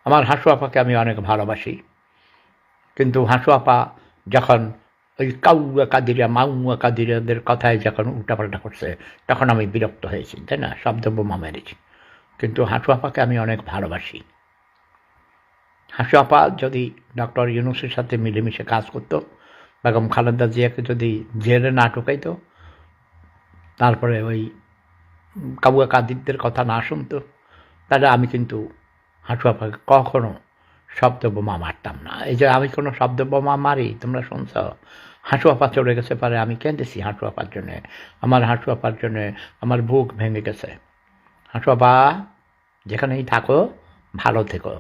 আমার হাসু আপাকে আমি অনেক ভালোবাসি, কিন্তু হাসু আপা যখন ওই কাউয়া কাদিরা মাউয়া কাদিরাদের কথায় যখন উল্টাপাল্টা করছে তখন আমি বিরক্ত হয়েছি, তাই না, শব্দ বোমা মেরেছি। কিন্তু হাসু আপাকে আমি অনেক ভালোবাসি। হাসু আপা যদি ডক্টর ইউনূসের সাথে মিলেমিশে কাজ করতো, বেগম খালেদা জিয়াকে যদি জেলে না ঢুকাইতো, তারপরে ওই কাউয়া কাদিরদের কথা না শুনতো, তাহলে আমি কিন্তু হাসু আপাকে কখনো শব্দ বোমা মারতাম না। এই যে আমি কোনো শব্দ বোমা মারি, তোমরা শুনছ? হাসু আপা চলে গেছে পারে আমি কেঁদেছি হাসু আপার জন্যে। আমার হাসু আপার জন্যে আমার বুক ভেঙে গেছে। হাসু আপা, যেখানেই থাকো ভালো থেকো।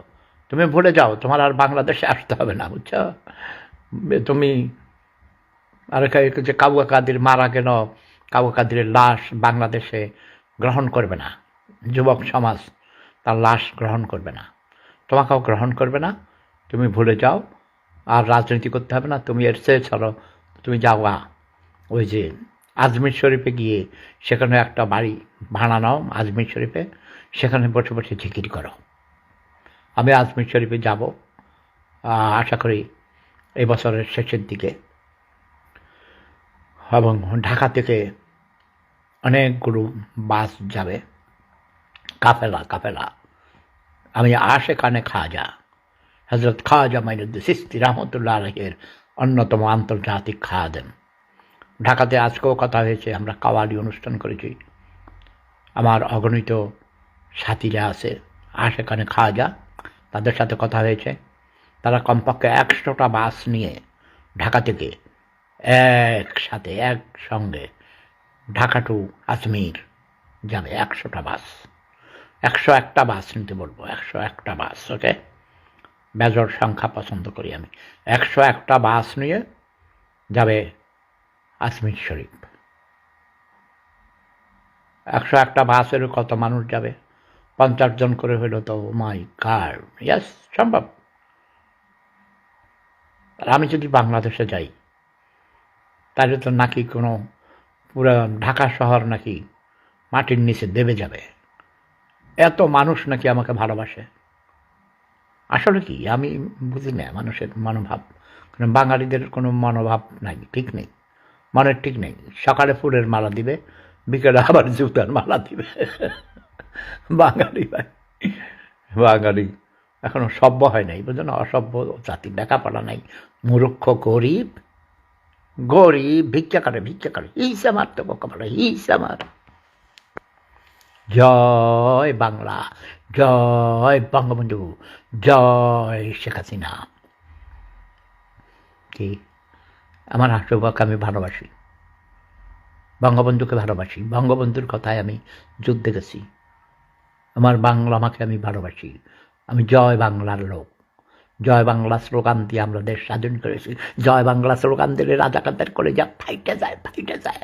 তুমি ভুলে যাও, তোমার আর বাংলাদেশে আসতে হবে না, বুঝছো? তুমি আর যে কাউয়া কাদির মারা গেল, কাউয়া কাদিরের লাশ বাংলাদেশে গ্রহণ করবে না, যুবক সমাজ তার লাশ গ্রহণ করবে না, তোমাকেও গ্রহণ করবে না। তুমি ভুলে যাও, আর রাজনীতি করতে হবে না। তুমি এর চেয়ে চলো, তুমি যাওয়া ওই যে আজমির শরীফে গিয়ে সেখানে একটা বাড়ি ভাড়া নাও আজমির শরীফে, সেখানে বসে বসে জিকির করো। আমি আজমির শরীফে যাব আশা করি এই বছরের শেষের দিকে, এবং ঢাকা থেকে অনেকগুলো বাস যাবে, কাফেলা কাফেলা। আমি আশেকানে খাজা হজরত খাজা মাইনুদ্দিন চিশতি রহমতুল্লাহ আলাইহির অন্যতম আন্তর্জাতিক খাদেম। ঢাকাতে আজকেও কথা হয়েছে, আমরা কাওয়ালি অনুষ্ঠান করেছি। আমার অগণিত সাথীরা আছে আশেকানে খাজা, তাদের সাথে কথা হয়েছে। তারা কমপক্ষে 100টা বাস নিয়ে ঢাকা থেকে একসাথে একসঙ্গে ঢাকা টু আজমির যাবে। 100টা বাস, 101টা বাস নিতে বলবো, 101টা বাস। ওকে, বেজোড় সংখ্যা পছন্দ করি আমি। 101টা বাস নিয়ে যাবে আজমির শরীফ। 101টা বাসের কত মানুষ যাবে? 50 জন করে হইল তো মাই গড, ইয়েস, সম্ভব। আর আমি যদি বাংলাদেশে যাই, তাহলে তো নাকি কোনো পুরো ঢাকা শহর নাকি মাটির নিচে দেবে যাবে, এত মানুষ নাকি আমাকে ভালোবাসে। আসলে কি আমি বুঝি না মানুষের মনোভাব, কারণ বাঙালিদের কোনো মনোভাব নাই, ঠিক নেই, মনের ঠিক নেই। সকালে ফুলের মালা দিবে, বিকেলে আবার জুতার মালা দিবে। বাঙালি ভাই, বাঙালি এখনো সভ্য হয় নাই, বুঝলো না, অসভ্য জাতি, লেখাপড়া নাই, মূর্খ, গরিব, গরিব, ভিক্ষা করে হিসা মারতে বোকা বলে, হিসা মার। জয় বাংলা, জয় বঙ্গবন্ধু, জয় শেখ হাসিনা। কি আমার হাসুবাকে আমি ভালোবাসি, বঙ্গবন্ধুকে ভালোবাসি, বঙ্গবন্ধুর কথায় আমি যুদ্ধে গেছি। আমার বাংলা আমাকে আমি ভালোবাসি। আমি জয় বাংলার লোক। জয় বাংলা স্লোগান দিয়ে আমরা দেশ স্বাধীন করেছি। জয় বাংলা স্লোগান দিলে রাজাকারদের করে যা ফাইটে যায়, ফাইটে যায়।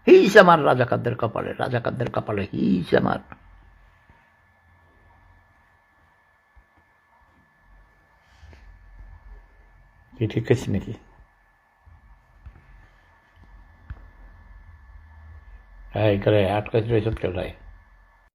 হিস আমার রাজাকারদের কপালে, রাজাকারদের কপালে হিস আমার। কি ঠিক আছে নাকি? এই করে আটকাতে চলে যায়।